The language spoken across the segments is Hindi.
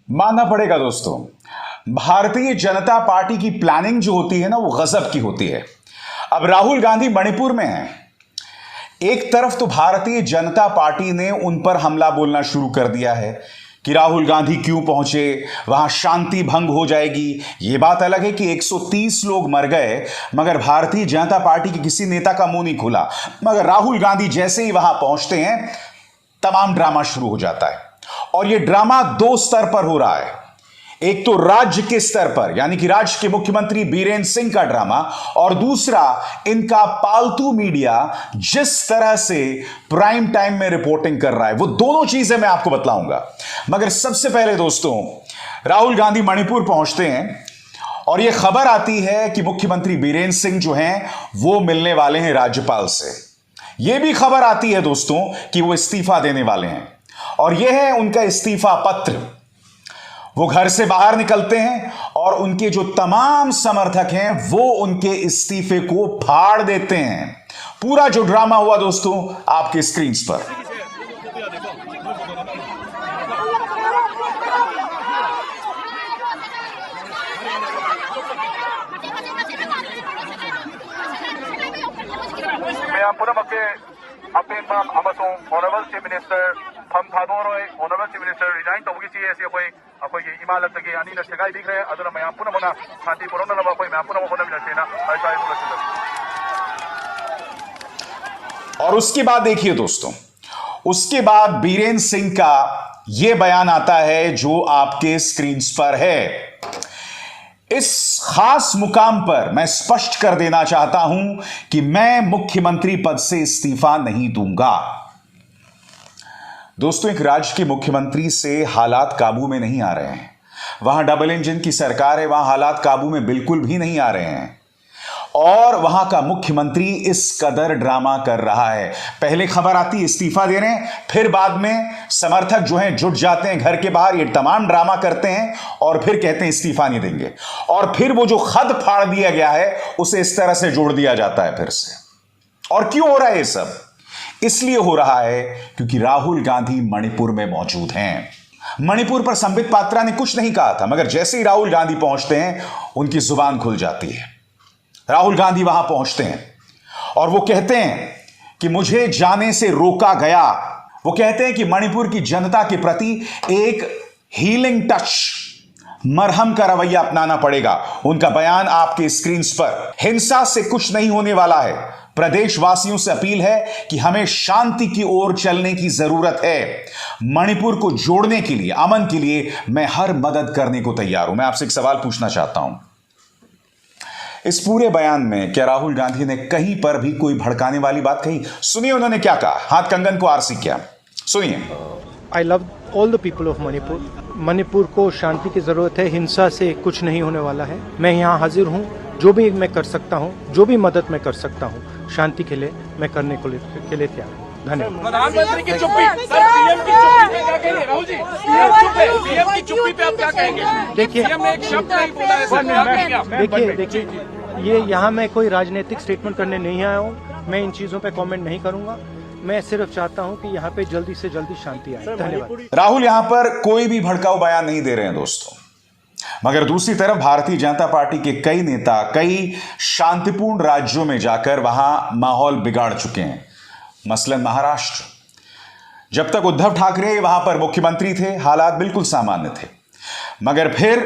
मानना पड़ेगा दोस्तों, भारतीय जनता पार्टी की प्लानिंग जो होती है ना, वो गजब की होती है। अब राहुल गांधी मणिपुर में हैं। एक तरफ तो भारतीय जनता पार्टी ने उन पर हमला बोलना शुरू कर दिया है कि राहुल गांधी क्यों पहुंचे, वहां शांति भंग हो जाएगी। यह बात अलग है कि 130 लोग मर गए, मगर भारतीय जनता पार्टी के किसी नेता का मुंह नहीं खुला। मगर राहुल गांधी जैसे ही वहां पहुंचते हैं, तमाम ड्रामा शुरू हो जाता है। और यह ड्रामा दो स्तर पर हो रहा है। एक तो राज्य के स्तर पर, यानी कि राज्य के मुख्यमंत्री बीरेंद्र सिंह का ड्रामा, और दूसरा इनका पालतू मीडिया जिस तरह से प्राइम टाइम में रिपोर्टिंग कर रहा है। वो दोनों चीजें मैं आपको बतलाऊंगा। मगर सबसे पहले दोस्तों, राहुल गांधी मणिपुर पहुंचते हैं और यह खबर आती है कि मुख्यमंत्री बीरेंद्र सिंह जो हैं वो मिलने वाले हैं राज्यपाल से। यह भी खबर आती है दोस्तों कि वो इस्तीफा देने वाले हैं, और यह है उनका इस्तीफा पत्र। वो घर से बाहर निकलते हैं और उनके जो तमाम समर्थक हैं वो उनके इस्तीफे को फाड़ देते हैं। पूरा जो ड्रामा हुआ दोस्तों आपके स्क्रीन पर। ऑनरेबल चीफ मिनिस्टर फम थादोरय ऑनरेबल चीफ मिनिस्टर रिजाइन तौबगी ऐसे अखोई इमालत के अनी सेगाई दिखरे अदुना मयाम पुनमना शांति पुनमना अखोई मयाम पुनम होनमिनसेना और उसके बाद देखिए दोस्तों, उसके बाद बीरेंद्र सिंह का यह बयान आता है जो आपके स्क्रीन पर है। इस खास मुकाम पर मैं स्पष्ट कर देना चाहता हूं कि मैं मुख्यमंत्री पद से इस्तीफा नहीं दूंगा। दोस्तों, एक राज्य के मुख्यमंत्री से हालात काबू में नहीं आ रहे हैं। वहां डबल इंजन की सरकार है, वहां हालात काबू में बिल्कुल भी नहीं आ रहे हैं। और वहां का मुख्यमंत्री इस कदर ड्रामा कर रहा है। पहले खबर आती है इस्तीफा दे रहे हैं, फिर बाद में समर्थक जो हैं जुट जाते हैं घर के बाहर, ये तमाम ड्रामा करते हैं और फिर कहते हैं इस्तीफा नहीं देंगे। और फिर वो जो खत फाड़ दिया गया है उसे इस तरह से जोड़ दिया जाता है फिर से। और क्यों हो रहा है ये सब? इसलिए हो रहा है क्योंकि राहुल गांधी मणिपुर में मौजूद हैं। मणिपुर पर संबित पात्रा ने कुछ नहीं कहा था, मगर जैसे ही राहुल गांधी पहुंचते हैं उनकी जुबान खुल जाती है। राहुल गांधी वहां पहुंचते हैं और वो कहते हैं कि मुझे जाने से रोका गया। वो कहते हैं कि मणिपुर की जनता के प्रति एक हीलिंग टच, मरहम का रवैया अपनाना पड़ेगा। उनका बयान आपके स्क्रीन पर। हिंसा से कुछ नहीं होने वाला है। प्रदेशवासियों से अपील है कि हमें शांति की ओर चलने की जरूरत है। मणिपुर को जोड़ने के लिए, अमन के लिए मैं हर मदद करने को तैयार हूं। मैं आपसे एक सवाल पूछना चाहता हूं, इस पूरे बयान में क्या राहुल गांधी ने कहीं पर भी कोई भड़काने वाली बात कही? सुनिए उन्होंने क्या कहा। हाथ कंगन को आरसी किया, सुनिए। I love all the people of Manipur. Manipur को शांति की जरूरत है, हिंसा से कुछ नहीं होने वाला है। मैं यहाँ हाजिर हूँ, जो भी मैं कर सकता हूँ, जो भी मदद मैं कर सकता हूँ शांति के लिए, मैं करने के लिए तैयार हूँ। धन्यवाद। प्रधानमंत्री की चुप्पी, सर पीएम की चुप्पी पे क्या कहेंगे राहुल जी? पीएम की चुप्पी पे आप क्या कहेंगे? देखिए, पीएम ने एक शब्द नहीं बोला है सर। देखिए, ये यहाँ मैं कोई राजनीतिक स्टेटमेंट करने नहीं आया हूँ। मैं इन चीजों पे कमेंट नहीं करूंगा। मैं सिर्फ चाहता हूँ कि यहाँ पे जल्दी से जल्दी शांति आए। धन्यवाद। राहुल यहाँ पर कोई भी भड़काऊ बयान नहीं दे रहे हैं दोस्तों, मगर दूसरी तरफ भारतीय जनता पार्टी के कई नेता कई शांतिपूर्ण राज्यों में जाकर वहां माहौल बिगाड़ चुके हैं। मसलन महाराष्ट्र, जब तक उद्धव ठाकरे वहां पर मुख्यमंत्री थे हालात बिल्कुल सामान्य थे, मगर फिर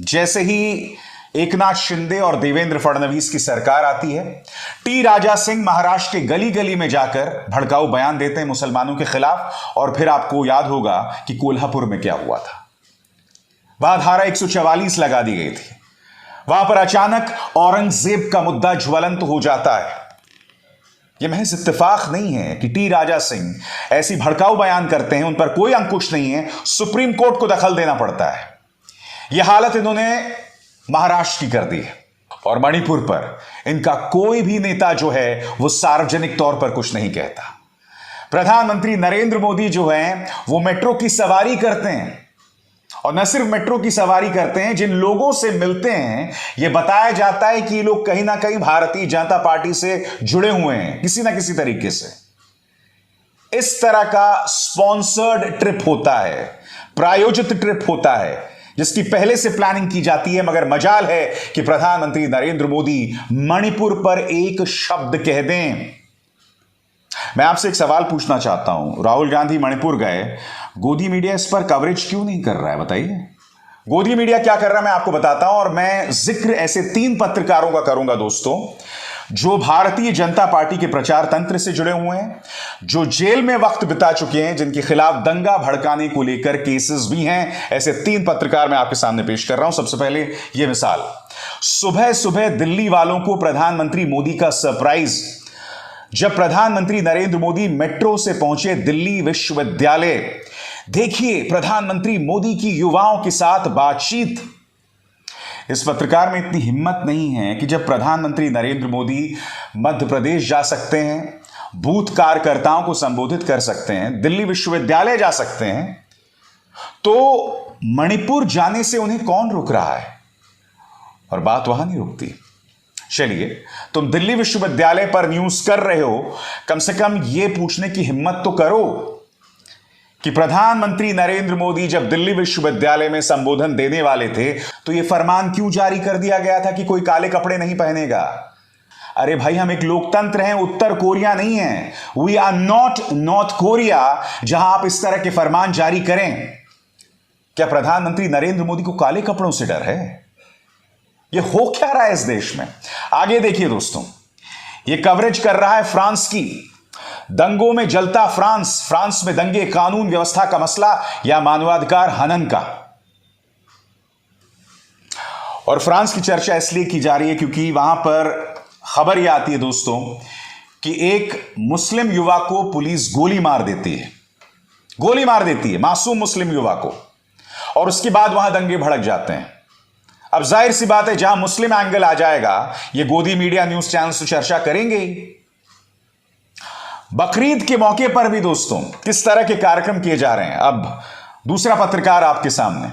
जैसे ही एकनाथ शिंदे और देवेंद्र फडणवीस की सरकार आती है, टी राजा सिंह महाराष्ट्र के गली गली में जाकर भड़काऊ बयान देते हैं मुसलमानों के खिलाफ। और फिर आपको याद होगा कि कोल्हापुर में क्या हुआ था। वहां धारा 144 लगा दी गई थी। वहां पर अचानक औरंगजेब का मुद्दा ज्वलंत हो जाता है। यह महज इत्तेफाक नहीं है कि टी राजा सिंह ऐसी भड़काऊ बयान करते हैं, उन पर कोई अंकुश नहीं है, सुप्रीम कोर्ट को दखल देना पड़ता है। यह हालत इन्होंने महाराष्ट्र की कर दी है। और मणिपुर पर इनका कोई भी नेता जो है वो सार्वजनिक तौर पर कुछ नहीं कहता। प्रधानमंत्री नरेंद्र मोदी जो हैं वो मेट्रो की सवारी करते हैं, और न सिर्फ मेट्रो की सवारी करते हैं, जिन लोगों से मिलते हैं यह बताया जाता है कि ये लोग कहीं ना कहीं भारतीय जनता पार्टी से जुड़े हुए हैं किसी ना किसी तरीके से। इस तरह का स्पॉन्सर्ड ट्रिप होता है। प्रायोजित ट्रिप होता है जिसकी पहले से प्लानिंग की जाती है, मगर मजाल है कि प्रधानमंत्री नरेंद्र मोदी मणिपुर पर एक शब्द कह दें। मैं आपसे एक सवाल पूछना चाहता हूं, राहुल गांधी मणिपुर गए, गोदी मीडिया इस पर कवरेज क्यों नहीं कर रहा है? बताइए, गोदी मीडिया क्या कर रहा है मैं आपको बताता हूं। और मैं जिक्र ऐसे 3 पत्रकारों का करूंगा दोस्तों, जो भारतीय जनता पार्टी के प्रचार तंत्र से जुड़े हुए हैं, जो जेल में वक्त बिता चुके हैं, जिनके खिलाफ दंगा भड़काने को लेकर केसेस भी हैं। ऐसे 3 पत्रकार मैं आपके सामने पेश कर रहा हूं। सबसे पहले यह मिसाल, सुबह सुबह दिल्ली वालों को प्रधानमंत्री मोदी का सरप्राइज। जब प्रधानमंत्री नरेंद्र मोदी मेट्रो से पहुंचे दिल्ली विश्वविद्यालय, देखिए प्रधानमंत्री मोदी की युवाओं के साथ बातचीत। इस पत्रकार में इतनी हिम्मत नहीं है कि जब प्रधानमंत्री नरेंद्र मोदी मध्य प्रदेश जा सकते हैं, बूथ कार्यकर्ताओं को संबोधित कर सकते हैं, दिल्ली विश्वविद्यालय जा सकते हैं, तो मणिपुर जाने से उन्हें कौन रोक रहा है? और बात वहां नहीं रुकती। चलिए, तुम दिल्ली विश्वविद्यालय पर न्यूज कर रहे हो, कम से कम यह पूछने की हिम्मत तो करो कि प्रधानमंत्री नरेंद्र मोदी जब दिल्ली विश्वविद्यालय में संबोधन देने वाले थे तो यह फरमान क्यों जारी कर दिया गया था कि कोई काले कपड़े नहीं पहनेगा? अरे भाई, हम एक लोकतंत्र हैं, उत्तर कोरिया नहीं है। We are not North Korea जहां आप इस तरह के फरमान जारी करें। क्या प्रधानमंत्री नरेंद्र मोदी को काले कपड़ों से डर है? यह हो क्या रहा है इस देश में? आगे देखिए दोस्तों, यह कवरेज कर रहा है फ्रांस की। दंगों में जलता फ्रांस, फ्रांस में दंगे कानून व्यवस्था का मसला या मानवाधिकार हनन का। और फ्रांस की चर्चा इसलिए की जा रही है क्योंकि वहां पर खबर यह आती है दोस्तों कि एक मुस्लिम युवा को पुलिस गोली मार देती है, मासूम मुस्लिम युवा को, और उसके बाद वहां दंगे भड़क जाते हैं। अब जाहिर सी बात है, जहां मुस्लिम एंगल आ जाएगा, ये गोदी मीडिया न्यूज चैनल से चर्चा करेंगे। बकरीद के मौके पर भी दोस्तों किस तरह के कार्यक्रम किए जा रहे हैं। अब दूसरा पत्रकार आपके सामने,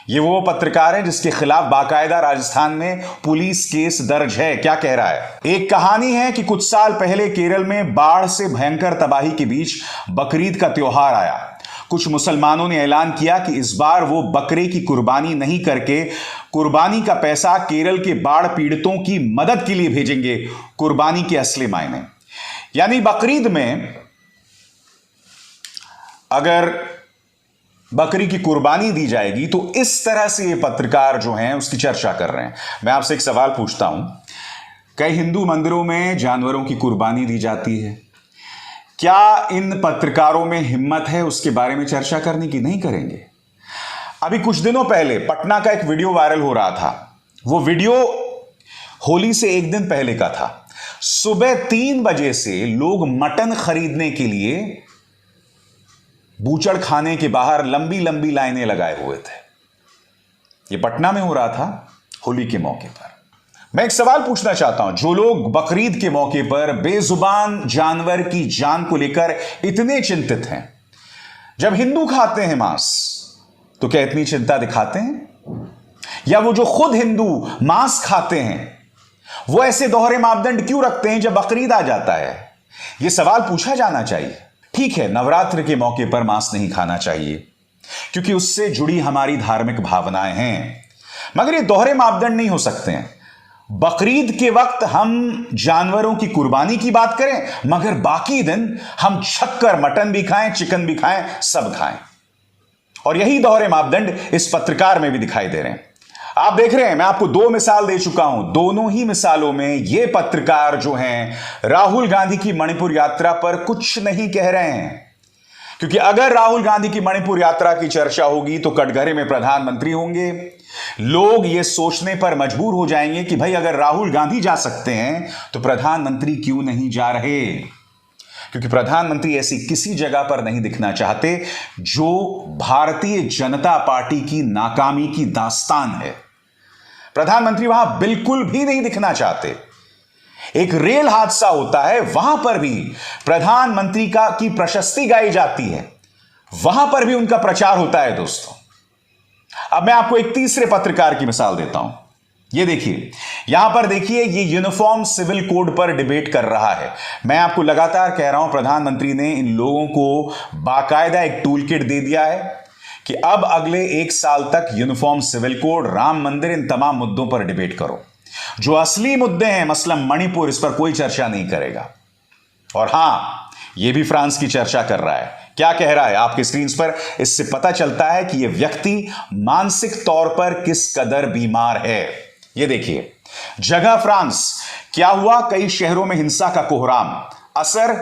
ये वो पत्रकार है जिसके खिलाफ बाकायदा राजस्थान में पुलिस केस दर्ज है। क्या कह रहा है? एक कहानी है कि कुछ साल पहले केरल में बाढ़ से भयंकर तबाही के बीच बकरीद का त्योहार आया। कुछ मुसलमानों ने ऐलान किया कि इस बार वो बकरे की कुर्बानी नहीं करके कुर्बानी का पैसा केरल के बाढ़ पीड़ितों की मदद के लिए भेजेंगे, कुर्बानी के असली मायने। यानी बकरीद में अगर बकरी की कुर्बानी दी जाएगी तो इस तरह से ये पत्रकार जो हैं उसकी चर्चा कर रहे हैं। मैं आपसे एक सवाल पूछता हूं, कई हिंदू मंदिरों में जानवरों की कुर्बानी दी जाती है, क्या इन पत्रकारों में हिम्मत है उसके बारे में चर्चा करने की? नहीं करेंगे। अभी कुछ दिनों पहले पटना का एक वीडियो वायरल हो रहा था। वो वीडियो होली से एक दिन पहले का था। सुबह 3 बजे से लोग मटन खरीदने के लिए बूचड़ खाने के बाहर लंबी लंबी लाइनें लगाए हुए थे। यह पटना में हो रहा था होली के मौके पर। मैं एक सवाल पूछना चाहता हूं, जो लोग बकरीद के मौके पर बेजुबान जानवर की जान को लेकर इतने चिंतित हैं, जब हिंदू खाते हैं मांस तो क्या इतनी चिंता दिखाते हैं? या वो जो खुद हिंदू मांस खाते हैं वो ऐसे दोहरे मापदंड क्यों रखते हैं जब बकरीद आ जाता है? यह सवाल पूछा जाना चाहिए। ठीक है, नवरात्र के मौके पर मांस नहीं खाना चाहिए क्योंकि उससे जुड़ी हमारी धार्मिक भावनाएं हैं, मगर ये दोहरे मापदंड नहीं हो सकते हैं। बकरीद के वक्त हम जानवरों की कुर्बानी की बात करें, मगर बाकी दिन हम छक्कर मटन भी खाएं, चिकन भी खाएं, सब खाएं। और यही दोहरे मापदंड इस पत्रकार में भी दिखाई दे रहे हैं। आप देख रहे हैं, मैं आपको 2 मिसाल दे चुका हूं। दोनों ही मिसालों में ये पत्रकार जो हैं राहुल गांधी की मणिपुर यात्रा पर कुछ नहीं कह रहे हैं, क्योंकि अगर राहुल गांधी की मणिपुर यात्रा की चर्चा होगी तो कटघरे में प्रधानमंत्री होंगे। लोग ये सोचने पर मजबूर हो जाएंगे कि भाई अगर राहुल गांधी जा सकते हैं तो प्रधानमंत्री क्यों नहीं जा रहे, क्योंकि प्रधानमंत्री ऐसी किसी जगह पर नहीं दिखना चाहते जो भारतीय जनता पार्टी की नाकामी की दास्तान है। प्रधानमंत्री वहां बिल्कुल भी नहीं दिखना चाहते। एक रेल हादसा होता है, वहां पर भी प्रधानमंत्री की प्रशस्ति गाई जाती है, वहां पर भी उनका प्रचार होता है दोस्तों। अब मैं आपको एक तीसरे पत्रकार की मिसाल देता हूं। ये देखिए, यहां पर देखिए, ये यूनिफॉर्म सिविल कोड पर डिबेट कर रहा है। मैं आपको लगातार कह रहा हूं, प्रधानमंत्री ने इन लोगों को बाकायदा एक टूल किट दे दिया है कि अब अगले 1 साल तक यूनिफॉर्म सिविल कोड, राम मंदिर, इन तमाम मुद्दों पर डिबेट करो। जो असली मुद्दे हैं, मसलन मणिपुर, इस पर कोई चर्चा नहीं करेगा। और हां, यह भी फ्रांस की चर्चा कर रहा है। क्या कह रहा है आपके स्क्रीन पर? इससे पता चलता है कि यह व्यक्ति मानसिक तौर पर किस कदर बीमार है। यह देखिए, जगह फ्रांस, क्या हुआ? कई शहरों में हिंसा का कोहराम। असर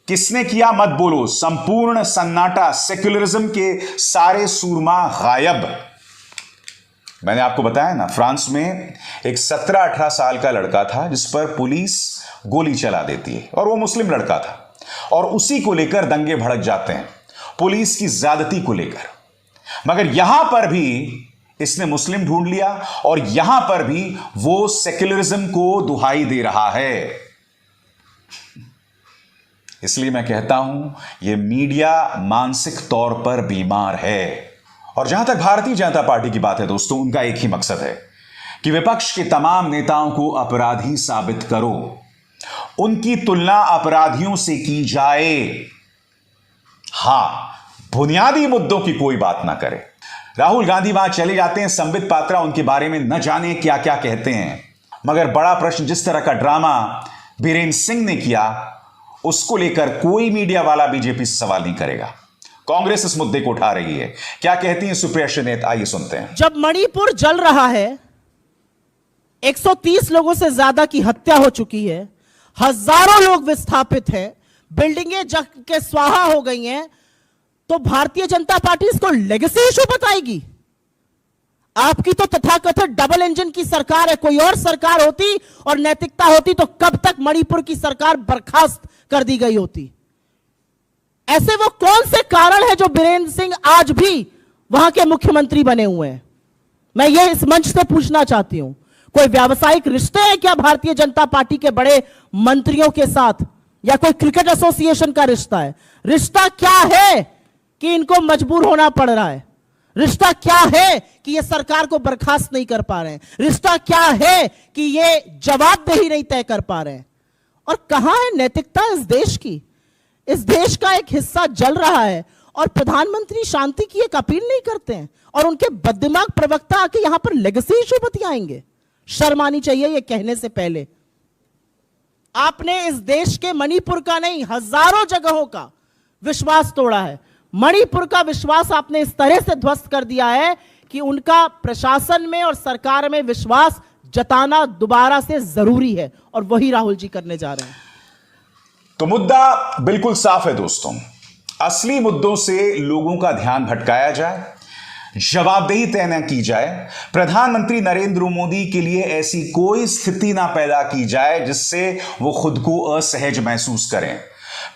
किसने किया? मत बोलो। संपूर्ण सन्नाटा, सेक्युलरिज्म के सारे सूरमा गायब। मैंने आपको बताया ना, फ्रांस में एक 17-18 साल का लड़का था जिस पर पुलिस गोली चला देती है, और वो मुस्लिम लड़का था, और उसी को लेकर दंगे भड़क जाते हैं, पुलिस की ज्यादती को लेकर। मगर यहां पर भी इसने मुस्लिम ढूंढ लिया, और यहां पर भी वो सेक्युलरिज्म को दुहाई दे रहा है। इसलिए मैं कहता हूं, यह मीडिया मानसिक तौर पर बीमार है। और जहां तक भारतीय जनता पार्टी की बात है दोस्तों, उनका एक ही मकसद है कि विपक्ष के तमाम नेताओं को अपराधी साबित करो, उनकी तुलना अपराधियों से की जाए। हां, बुनियादी मुद्दों की कोई बात ना करे। राहुल गांधी वहां चले जाते हैं, संबित पात्रा उनके बारे में न जाने क्या क्या कहते हैं। मगर बड़ा प्रश्न, जिस तरह का ड्रामा बीरेन सिंह ने किया, उसको लेकर कोई मीडिया वाला बीजेपी से सवाल नहीं करेगा। कांग्रेस इस मुद्दे को उठा रही है। क्या कहती हैं सुप्रिया श्रीनेत? आइए सुनते हैं। जब मणिपुर जल रहा है, 130 लोगों से ज्यादा की हत्या हो चुकी है, हजारों लोग विस्थापित हैं, बिल्डिंगें जल के स्वाहा हो गई हैं, तो भारतीय जनता पार्टी इसको लेगेसी इशू बताएगी? आपकी तो तथाकथित डबल इंजन की सरकार है। कोई और सरकार होती और नैतिकता होती तो कब तक मणिपुर की सरकार बर्खास्त कर दी गई होती। ऐसे वो कौन से कारण है जो बीरेन सिंह आज भी वहां के मुख्यमंत्री बने हुए हैं? मैं ये इस मंच से पूछना चाहती हूं, कोई व्यावसायिक रिश्ते हैं क्या भारतीय जनता पार्टी के बड़े मंत्रियों के साथ, या कोई क्रिकेट एसोसिएशन का रिश्ता है? रिश्ता क्या है कि इनको मजबूर होना पड़ रहा है? रिश्ता क्या है कि ये सरकार को बर्खास्त नहीं कर पा रहे हैं? रिश्ता क्या है कि ये जवाबदेही नहीं तय कर पा रहे हैं? और कहां है नैतिकता इस देश की? इस देश का एक हिस्सा जल रहा है और प्रधानमंत्री शांति की एक अपील नहीं करते हैं, और उनके बददिमाग प्रवक्ता आके यहां पर लेगेसी इशू बतियाएंगे। शर्म आनी चाहिए ये कहने से पहले। आपने इस देश के मणिपुर का नहीं, हजारों जगहों का विश्वास तोड़ा है। मणिपुर का विश्वास आपने इस तरह से ध्वस्त कर दिया है कि उनका प्रशासन में और सरकार में विश्वास जताना दोबारा से जरूरी है, और वही राहुल जी करने जा रहे हैं। तो मुद्दा बिल्कुल साफ है दोस्तों। असली मुद्दों से लोगों का ध्यान भटकाया जाए, जवाबदेही तय न की जाए, प्रधानमंत्री नरेंद्र मोदी के लिए ऐसी कोई स्थिति ना पैदा की जाए जिससे वो खुद को असहज महसूस करें।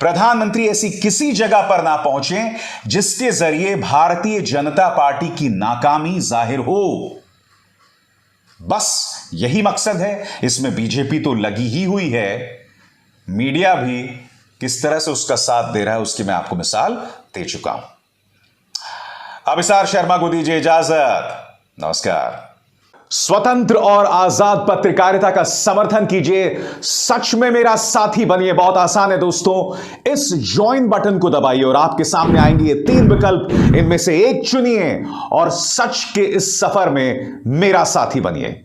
प्रधानमंत्री ऐसी किसी जगह पर ना पहुंचे जिसके जरिए भारतीय जनता पार्टी की नाकामी जाहिर हो। बस यही मकसद है। इसमें बीजेपी तो लगी ही हुई है, मीडिया भी किस तरह से उसका साथ दे रहा है उसकी मैं आपको मिसाल दे चुका हूं। अभिसार शर्मा को दीजिए इजाजत। नमस्कार। स्वतंत्र और आजाद पत्रकारिता का समर्थन कीजिए, सच में मेरा साथी बनिए। बहुत आसान है दोस्तों, इस ज्वाइन बटन को दबाइए और आपके सामने आएंगे ये 3 विकल्प, इनमें से एक चुनिए और सच के इस सफर में मेरा साथी बनिए।